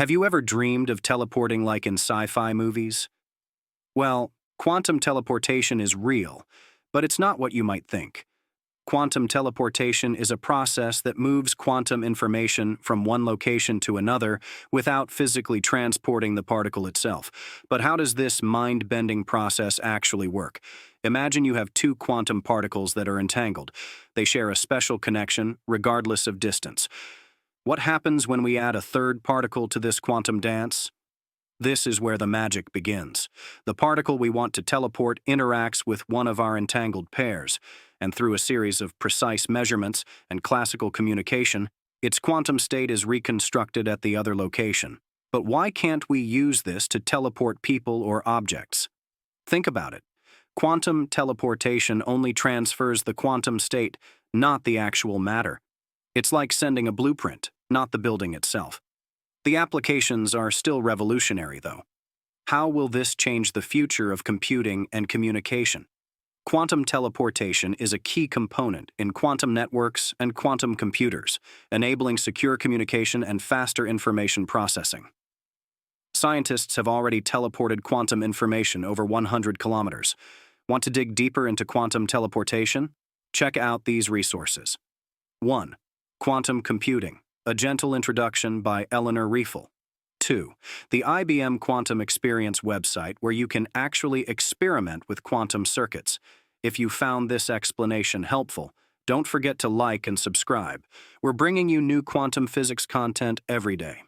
Have you ever dreamed of teleporting like in sci-fi movies? Well, quantum teleportation is real, but it's not what you might think. Quantum teleportation is a process that moves quantum information from one location to another without physically transporting the particle itself. But how does this mind-bending process actually work? Imagine you have two quantum particles that are entangled. They share a special connection, regardless of distance. What happens when we add a third particle to this quantum dance? This is where the magic begins. The particle we want to teleport interacts with one of our entangled pairs, and through a series of precise measurements and classical communication, its quantum state is reconstructed at the other location. But why can't we use this to teleport people or objects? Think about it. Quantum teleportation only transfers the quantum state, not the actual matter. It's like sending a blueprint, not the building itself. The applications are still revolutionary, though. How will this change the future of computing and communication? Quantum teleportation is a key component in quantum networks and quantum computers, enabling secure communication and faster information processing. Scientists have already teleported quantum information over 100 kilometers. Want to dig deeper into quantum teleportation? Check out these resources. 1. Quantum Computing, a Gentle Introduction by Eleanor Riefel. 2. The IBM Quantum Experience website, where you can actually experiment with quantum circuits. If you found this explanation helpful, don't forget to like and subscribe. We're bringing you new quantum physics content every day.